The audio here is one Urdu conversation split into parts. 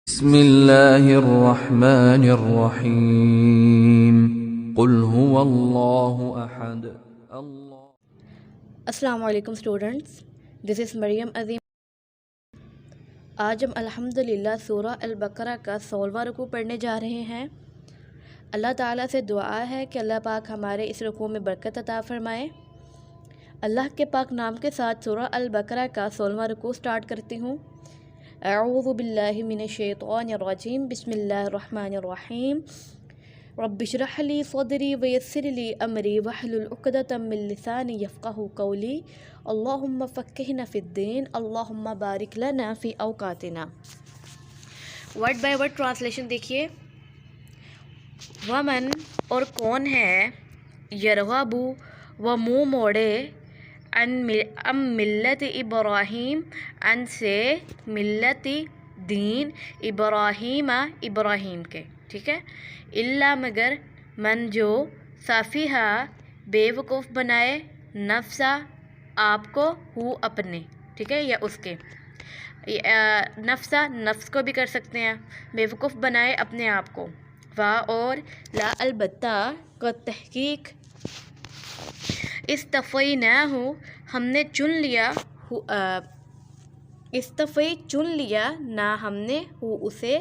بسم اللہ الرحمن الرحیم قل هو اللہ احد السلام علیکم اسٹوڈنٹس، دس از مریم عظیم۔ آج ہم الحمدللہ سورہ البقرہ کا 16واں رکوع پڑھنے جا رہے ہیں۔ اللہ تعالیٰ سے دعا ہے کہ اللہ پاک ہمارے اس رکوع میں برکت عطا فرمائے۔ اللہ کے پاک نام کے ساتھ سورہ البقرہ کا 16واں رکوع سٹارٹ کرتی ہوں۔ اعوذ باللہ من الشیطان الرجیم، بسم اللہ الرحمن الرحیم۔ رب اشرح لی صدری ویسر لی امری واحلل عقدۃ من لسانی یفقہوا قولی، اللہم فقہنا فی الدین، اللہم بارک لنا فی اوقاتنا۔ ورڈ بائی ورڈ ٹرانسلیشن دیکھیے۔ ومن اور کون ہے، یرغب وہ منہ موڑے، ام ملت ابراہیم ان سے ملت دین ابراہیم ابراہیم کے، ٹھیک ہے، اللہ مگر من جو صافیہ بے وقوف بنائے، نفسا آپ کو، ہو اپنے، ٹھیک ہے، یا اس کے، نفسا نفس کو بھی کر سکتے ہیں، بے وقوف بنائے اپنے آپ کو، وا اور لا البتہ کو تحقیق، استفیناہ ہم نے چن لیا، استفی چن لیا نہ ہم نے ہو اسے،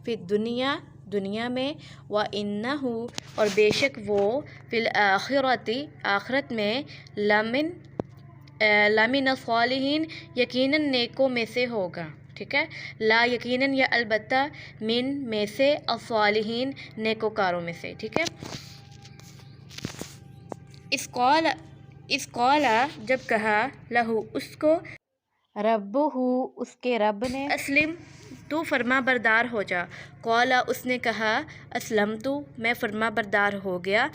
فی دنیا دنیا میں، وَإِنَّهُ اور بے شک وہ، فی الآخرۃ آخرت میں، لمن الصالحین یقیناً نیکوں میں سے ہوگا، ٹھیک ہے، لا یقیناً یا البتہ، من میں سے، الصالحین نیکوکاروں میں سے، ٹھیک ہے۔ اس قال جب کہا، لہو اس کو، ربہ اس کے رب نے، اسلم تو فرما بردار ہو جا، قال اس نے کہا، اسلمت میں فرما بردار ہو گیا،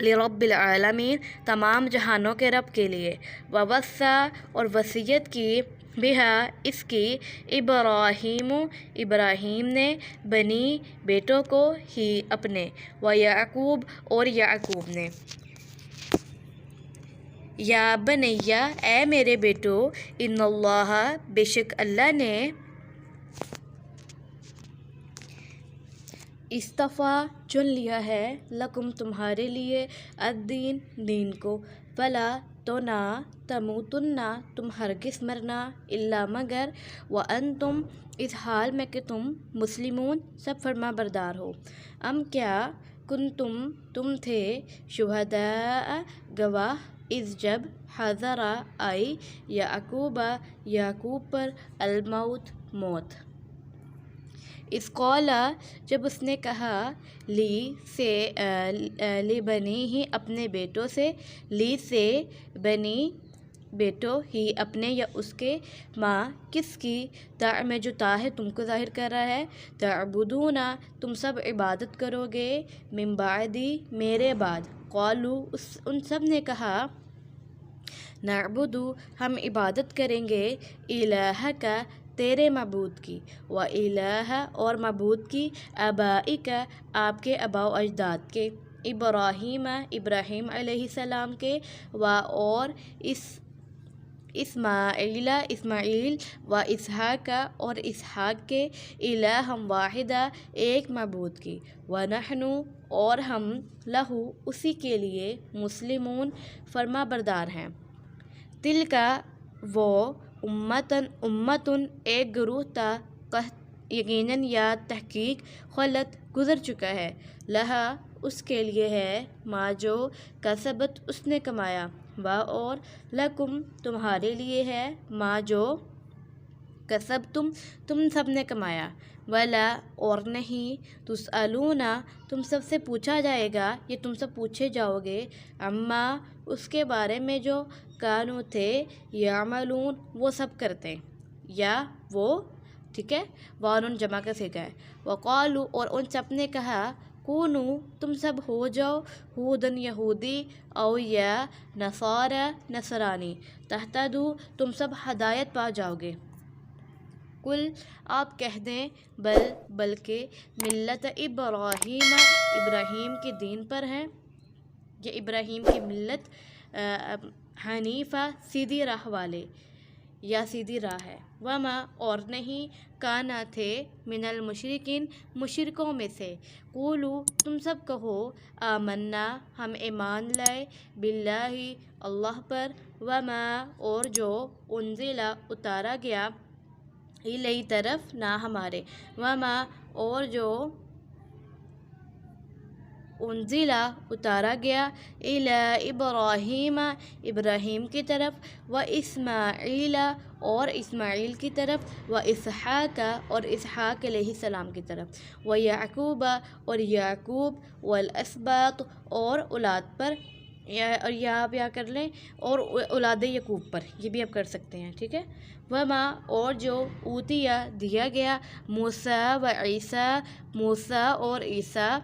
لرب العالمین تمام جہانوں کے رب کے لیے، ووصی اور وصیت کی، بہا اس کی، ابراہیم ابراہیم نے، بنی بیٹوں کو، ہی اپنے، ویعقوب اور یعقوب نے، یا بنیا اے میرے بیٹو، ان اللہ بے شک اللہ نے، اصطفیٰ چن لیا ہے، لکم تمہارے لیے، الدین دین کو، فلا تو نہ، تموتن تم ہرگز مرنا، الا مگر، وانتم اس حال میں کہ تم، مسلمون سب فرما بردار ہو، ام کیا، کنتم تم تھے، شہداء گواہ، اذ جب، حضر آئی، یعقوب یعقوب پر، الموت موت، اذ قال جب اس نے کہا، لی سے، لی بنی ہی اپنے بیٹوں سے، لی سے بنی بیٹو، ہی اپنے یا اس کے، ماں کس کی، میں جو تا ہے تم کو ظاہر کر رہا ہے، تعبدون تم سب عبادت کرو گے، من بعدی میرے بعد، قالوا ان سب نے کہا، نعبد ہم عبادت کریں گے، الہک تیرے معبود کی، و الہ اور معبود کی، آبائک آپ کے آباء و اجداد کے، ابراہیم ابراہیم علیہ السلام کے، و اور اسماعیل اسماعیل، و اسحاق اور اسحاق کے، الہ واحدہ ایک معبود کی، ونحن اور ہم، لہو اسی کے لیے، مسلمون فرما بردار ہیں، تلکا وہ، امتن ایک گروہ تھا، یقیناً یا تحقیق، خلت گزر چکا ہے، لہا اس کے لیے ہے، ما جو، کسبت اس نے کمایا، وا اور، لکم تمہارے لیے ہے، ما جو، کسبتم تم سب نے کمایا، ولا اور نہیں، تسألون تم سب سے پوچھا جائے گا، یہ تم سب پوچھے جاؤ گے، عما اس کے بارے میں جو، کانو تھے، یعملون وہ سب کرتے، یا وہ، ٹھیک ہے، وانون جمع کا صیغہ ہے، وقالو اور ان سب نے کہا، کونو تم سب ہو جاؤ، ہودن یہودی، او یا نصارا نصرانی، تہتدو تم سب ہدایت پا جاؤ گے، کل آپ کہہ دیں، بلکہ، ملت ابراہیم ابراہیم کے دین پر ہیں، یا ابراہیم کی ملت، حنیفہ سیدھی راہ والے، یا سیدھی راہ ہے، وما اور نہیں کانا تھے من المشرکین مشرکوں میں سے قولو تم سب کہو آمنا ہم ایمان لائے باللہ اللہ پر وما اور جو انزلا اتارا گیا الی طرف نہ ہمارے وما اور جو انزلا اتارا گیا الی ابراہیم ابراہیم کی طرف و اسماعیل اور اسماعیل کی طرف و اسحاق اور اسحاق علیہ السلام کی طرف و یعقوب اور یعقوب والاسباط اور اولاد پر اور یہاں آپ کر لیں اور اولاد یعقوب پر یہ بھی آپ کر سکتے ہیں ٹھیک ہے وما اور جو اوتیا دیا گیا موسیٰ و عیسیٰ موسیٰ اور عیسیٰ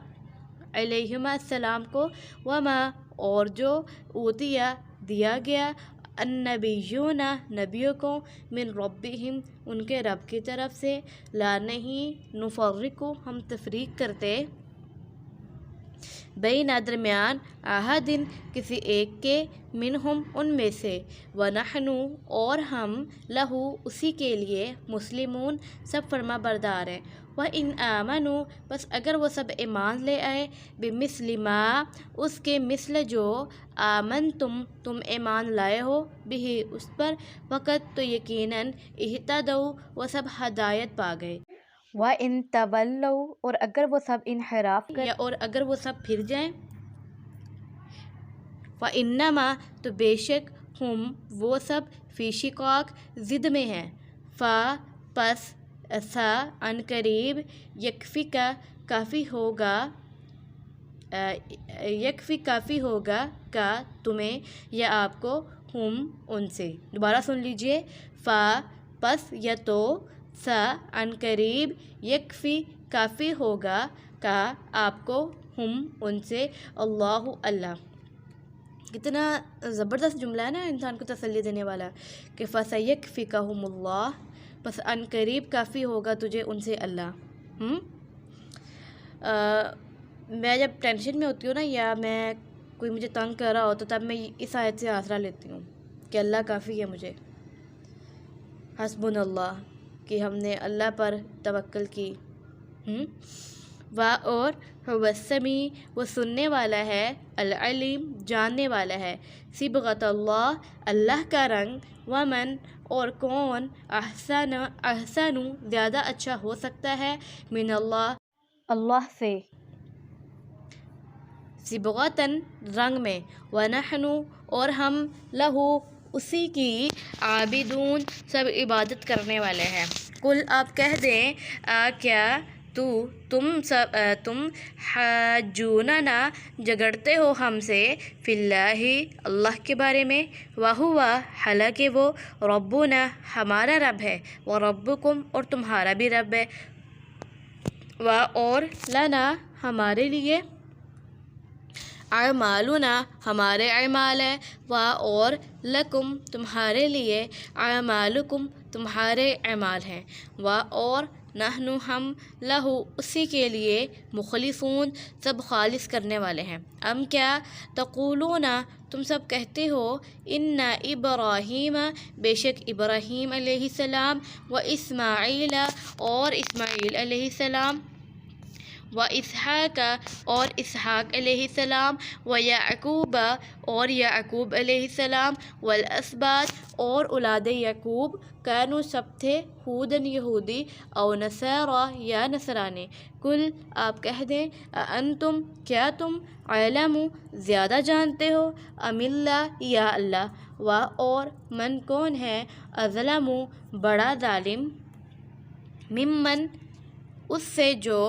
علیہما السلام کو وما اور جو اوتیا دیا گیا النبیون نبیوں کو من ربہم ان کے رب کی طرف سے لا نہیں نفرق ہم تفریق کرتے بین درمیان احدٍ کسی ایک کے منہم ان میں سے ونحن اور ہم لہو اسی کے لیے مسلمون سب فرما بردار ہیں وَإِنْ آمَنُوا بس اگر وہ سب ایمان لے آئے بِمِثْلِ مَا اس کے مثل جو آمنتم تم ایمان لائے ہو بھی اس پر وقت تو یقیناً اہتدوا وہ سب ہدایت پا گئے وَإِن تَوَلَّوْا اور اگر وہ سب انحراف کریں اور اگر وہ سب پھر جائیں فَإِنَّمَا تو بے شک ہم وہ سب فی شقاق ضد میں ہیں پس ایسا ان قریب یکفی کا کافی ہوگا کا تمہیں یا آپ کو ہم ان سے دوبارہ سن لیجئے پس یا تو سا ان قریب یکفی کافی ہوگا کا آپ کو ہم ان سے اللہ کتنا زبردست جملہ ہے نا انسان کو تسلی دینے والا کہ فَسَيَكْفِكَهُمُ اللَّهُ بس ان قریب کافی ہوگا تجھے ان سے اللہ میں جب ٹینشن میں ہوتی ہوں نا یا میں کوئی مجھے تنگ کر رہا ہوتا تب میں اس آیت سے آسرا لیتی ہوں کہ اللہ کافی ہے مجھے حسبنا اللہ کہ ہم نے اللہ پر توکل کی اور السمیع وہ سننے والا ہے العلیم جاننے والا ہے صبغۃ اللہ اللہ کا رنگ ومن اور کون احسن زیادہ اچھا ہو سکتا ہے من اللہ سے صبغۃً رنگ میں ونحن اور ہم لہو اسی کی عابدون سب عبادت کرنے والے ہیں قل آپ کہہ دیں کیا تم حاجوننا جگڑتے ہو ہم سے فی اللہ کے بارے میں وہوا حالانکہ وہ ربنا ہمارا رب ہے وربکم اور تمہارا بھی رب ہے اور لنا ہمارے لیے اعمالنا ہمارے اعمال ہے اور لکم تمہارے لیے اعمالکم تمہارے اعمال ہیں اور نحن ہم لہو اسی کے لیے مخلصون سب خالص کرنے والے ہیں ام کیا تقولون تم سب کہتے ہو ان ابراہیم بے شک ابراہیم علیہ السلام و اسماعیل اور اسماعیل علیہ السلام و اسحاق اور اسحاق علیہ السلام و یعقوب اور یعقوب علیہ السلام والاسباط اور اولاد یعقوب کانو سب تھے ہودن یہودی او نصارى یا نصرانی کل آپ کہہ دیں انتم کیا تم علم زیادہ جانتے ہو ام اللہ یا اللہ و اور من کون ہے اظلم بڑا ظالم ممن اس سے جو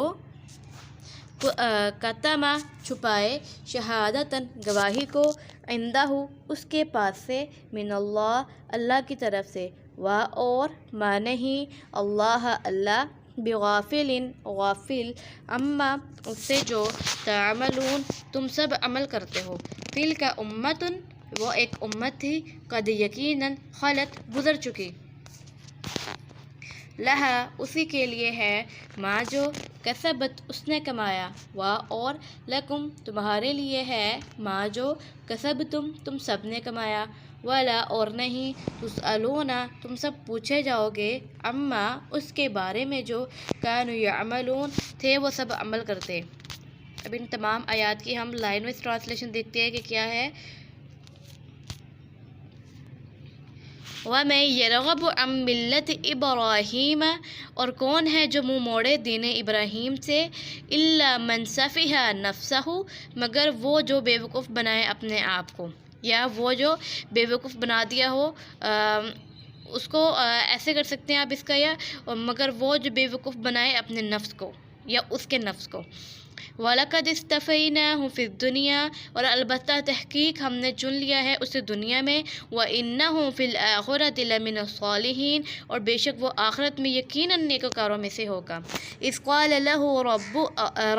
کتما چھپائے شہادتاً گواہی کو عندہ اس کے پاس سے من اللہ کی طرف سے اور ما نہیں اللہ بغافل غافل اما اس سے جو تعملون تم سب عمل کرتے ہو تلک امتن وہ ایک امت تھی قد یقیناً خلت گزر چکی لہا اسی کے لیے ہے ما جو کسبت اس نے کمایا اور لکم تمہارے لیے ہے ما جو کسب تم سب نے کمایا ولا اور نہیں تسألون تم سب پوچھے جاؤ گے اما اس کے بارے میں جو کانوا یعملون تھے وہ سب عمل کرتے۔ اب ان تمام آیات کی ہم لائن وائز ٹرانسلیشن دیکھتے ہیں کہ کیا ہے۔ وَمَن يَرْغَبُ عَن مِّلَّةِ إِبْرَاهِيمَ اور کون ہے جو منہ موڑے دین ابراہیم سے، إِلَّا مَن سَفِهَ نَفْسَهُ مگر وہ جو بے وقوف بنائے اپنے آپ کو، یا وہ جو بے وقوف بنا دیا ہو، اس کو ایسے کر سکتے ہیں آپ اس کا، یا مگر وہ جو بے وقوف بنائے اپنے نفس کو یا اس کے نفس کو۔ وَلَقَدِ اسْتَفَيْنَاهُ فِي الدُّنْيَا اور البتہ تحقیق ہم نے چن لیا ہے اسے دنیا میں، وَإِنَّهُ فِي الْآخِرَةِ لَمِنَ الصَّالِحِينَ اور بے شک وہ آخرت میں یقیناً نیکوکاروں میں سے ہوگا۔ إِذْ قَالَ لَهُ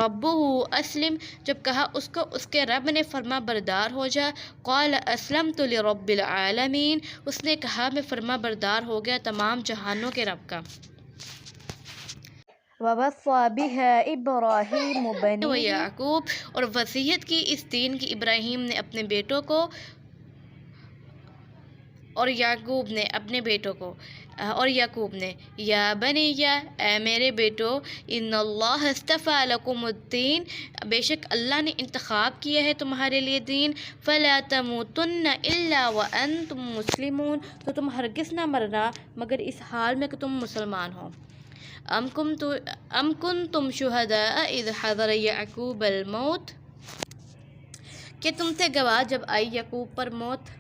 رَبُّهُ أَسْلِمْ جب کہا اس کو اس کے رب نے فرما بردار ہو جا، قَالَ أَسْلَمْتُ لِرَبِّ الْعَالَمِينَ اس نے کہا میں فرما بردار ہو گیا تمام جہانوں کے رب کا۔ وَوَصَّى بِهَا إِبْرَاهِيمُ بَنِيهِ وَيَعْقُوب اور وصیت کی اس دین کی ابراہیم نے اپنے بیٹوں کو، اور یعقوب نے اپنے بیٹوں کو، اور یعقوب نے یا بنیّ اے میرے بیٹو، ان اللہ اصطفیٰ لکم الدین بے شک اللہ نے انتخاب کیا ہے تمہارے لیے دین، فلا تموتن الا وانتم مسلمون تو تم ہرگز نہ مرنا مگر اس حال میں کہ تم مسلمان ہو۔ ام کنتم شہداء اذ حضر یعقوب الموت کہ تم تھے گواہ جب آئی یعقوب پر موت،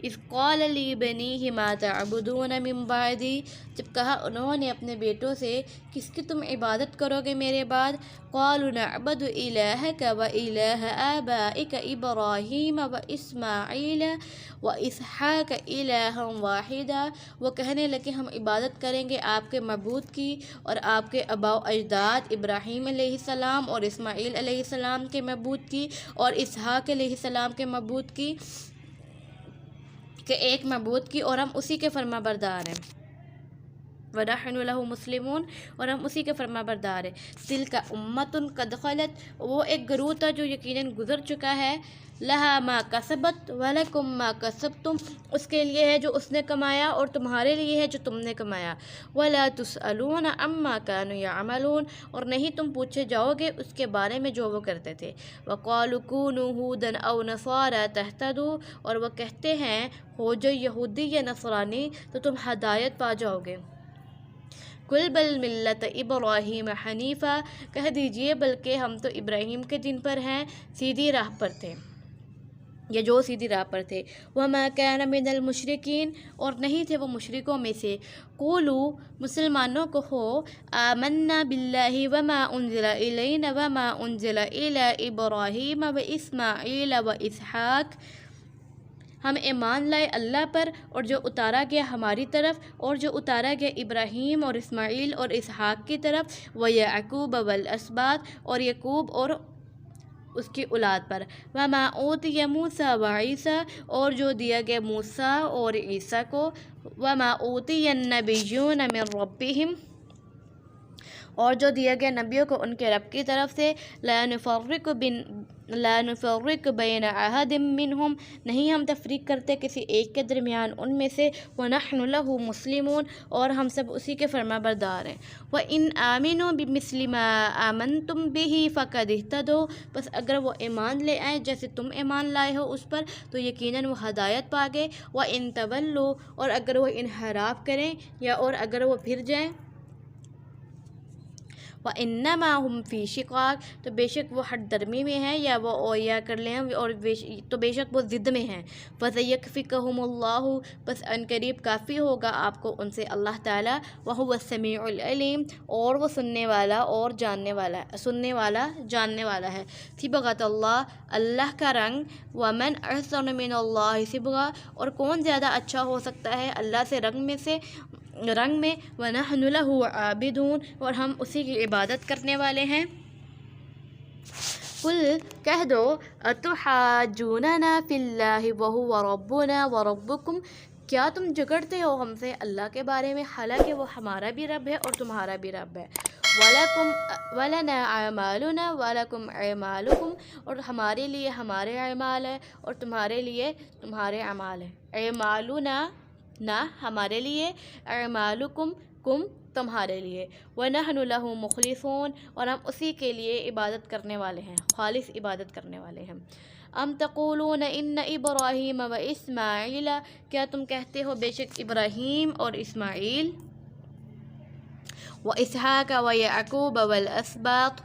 اذ قال لبنیہ ما تعبدون من بعدی جب کہا انہوں نے اپنے بیٹوں سے کس کی تم عبادت کرو گے میرے بعد، قالوا نعبد الہک و الہ آبائک ابراہیم و اسماعیل و اسحاق الہا واحدا وہ کہنے لگے ہم عبادت کریں گے آپ کے معبود کی اور آپ کے آباء و اجداد ابراہیم علیہ السلام اور اسماعیل علیہ السلام کے معبود کی اور اسحاق علیہ السلام کے معبود کی، کہ ایک معبود کی اور ہم اسی کے فرما بردار ہیں، وَنَحْنُ لَهُ مُسْلِمُونَ اور ہم اسی کے فرما بردار ہیں۔ تِلْكَ أُمَّةٌ قَدْ خَلَتْ وہ ایک گروہ تھا جو یقیناً گزر چکا ہے، لَهَا مَا كَسَبَتْ وَلَكُمْ مَا كَسَبْتُمْ اس کے لیے ہے جو اس نے کمایا اور تمہارے لیے ہے جو تم نے کمایا، وَلَا تُسْأَلُونَ عَمَّا كَانُوا يَعْمَلُونَ اور نہیں تم پوچھے جاؤ گے اس کے بارے میں جو وہ کرتے تھے۔ وَقَالُوا كُونُوا هُودًا أَوْ نَصَارَىٰ تَهْتَدُوا اور وہ کہتے ہیں ہو جو یہودی یا نصرانی تو تم ہدایت پا جاؤ گے۔ قُلْ بَلْ مِلَّةَ إِبْرَاهِيمَ حَنِيفًا کہہ دیجئے بلکہ ہم تو ابراہیم کے دین پر ہیں، سیدھی راہ پر تھے یا جو سیدھی راہ پر تھے، وَمَا كَانَ مِنَ الْمُشْرِكِينَ اور نہیں تھے وہ مشرکوں میں سے، قولوا مسلمانوں کو ہو آمنا باللہ وما انزل الینا وما انزل الی ابراہیم و اسماعیل و اسحاق ہم ایمان لائے اللہ پر اور جو اتارا گیا ہماری طرف اور جو اتارا گیا ابراہیم اور اسماعیل اور اسحاق کی طرف، وَيَعْقُوبَ وَالْأَسْبَاطِ اور یعقوب اور اس کی اولاد پر، وَمَا أُوتِیَ مُوسَىٰ وَعِیسَىٰ اور جو دیا گیا موسیٰ اور عیسیٰ کو، وَمَا أُوتِیَ النَّبِیُّونَ مِن رَبِّہِمْ اور جو دیا گیا نبیوں کو ان کے رب کی طرف سے، لا نفرق بین احد منہم نہیں ہم تفریق کرتے کسی ایک کے درمیان ان میں سے، ونحن له مسلمون اور ہم سب اسی کے فرما بردار ہیں۔ وَإِنْ آمِنُوا بِمِثْلِ مَا آمَنْتُمْ بِهِ فَقَدِ اهْتَدَوْا بس اگر وہ ایمان لے آئیں جیسے تم ایمان لائے ہو اس پر تو یقیناً وہ ہدایت پا گئے، وَإِنْ تَوَلُّوا اور اگر وہ انحراف کریں یا اور اگر وہ پھر جائیں، وَإِنَّمَا هُمْ فِي شِقَاقٍ تو بے شک وہ ہٹ درمی میں ہیں یا وہ اویا کر لیں اور تو بے شک وہ ضد میں ہیں، فَسَيَكْفِيكَهُمُ اللَّهُ بس ان قریب کافی ہوگا آپ کو ان سے اللہ تعالیٰ، وَهُوَ السَّمِيعُ الْعَلِيمُ اور وہ سننے والا اور جاننے والا ہے۔ صبغۃ اللہ اللہ کا رنگ، وَمَنْ أَحْسَنُ مِنَ اللَّهِ صِبْغَةً اور کون زیادہ اچھا ہو سکتا ہے اللہ سے رنگ میں، وَنَحْنُ لَهُ عَابِدُونَ اور ہم اسی کی عبادت کرنے والے ہیں۔ قُلْ کہہ دو أَتُحَاجُّونَنَا فِي اللَّهِ وَهُوَ رَبُّنَا وَرَبُّكُمْ کیا تم جھگڑتے ہو ہم سے اللہ کے بارے میں حالانکہ وہ ہمارا بھی رب ہے اور تمہارا بھی رب ہے، وَلَكُمْ وَلَنَا أَعْمَالُنَا وَلَكُمْ أَعْمَالُكُمْ، اور ہمارے لیے ہمارے اعمال ہے اور تمہارے لیے تمہارے اعمال ہے. اعمالنا نہ ہمارے لیے، اعمالکم کم تمہارے لیے. وَنَحْنُ لَهُ مُخْلِصُونَ، اور ہم اسی کے لیے عبادت کرنے والے ہیں، خالص عبادت کرنے والے ہیں. ام تقولون ان ابراہیم و اسماعیل، کیا تم کہتے ہو بے شک ابراہیم اور اسماعیل، و اسحاق و یعقوب والاسباط،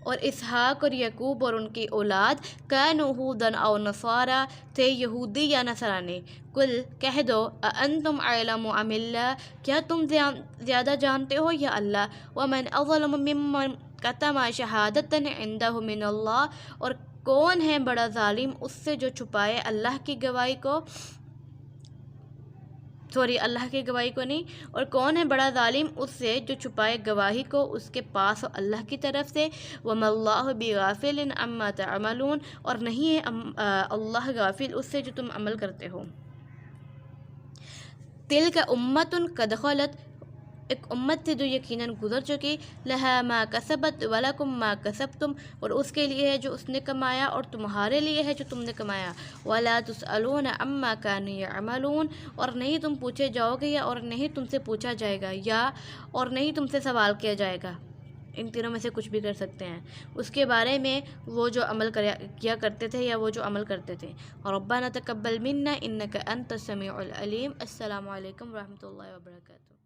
اور اسحاق اور یعقوب اور ان کی اولاد، کانوا ھوداً او نصارا، تھے یہودی یا نصرانی. قل کہہ دو، اانتم اعلم ام اللہ، کیا تم زیادہ جانتے ہو یا اللہ. ومن اظلم ممن کتم شہادۃ عندہ من اللہ، اور کون ہے بڑا ظالم اس سے جو چھپائے اللہ کی گواہی کو، اللہ کی گواہی کو نہیں، اور کون ہے بڑا ظالم اس سے جو چھپائے گواہی کو اس کے پاس ہو اللہ کی طرف سے. وما اللہ بغافل عما تعملون، اور نہیں ہے اللہ غافل اس سے جو تم عمل کرتے ہو. تلک امۃ قد خلت، ایک امت تھی جو یقیناً گزر چکی. لہا ما کسبت ولکم ما کسبتم، اور اس کے لیے ہے جو اس نے کمایا اور تمہارے لیے ہے جو تم نے کمایا. ولا تسألون عما كانوا يعملون، اور نہیں تم پوچھے جاؤ گے، یا اور نہیں تم سے پوچھا جائے گا، یا اور نہیں تم سے سوال کیا جائے گا، ان تینوں میں سے کچھ بھی کر سکتے ہیں، اس کے بارے میں وہ جو عمل کیا کرتے تھے یا وہ جو عمل کرتے تھے. ربنا تقبل منا انک انت السمیع العلیم. السلام علیکم ورحمۃ اللہ وبرکاتہ.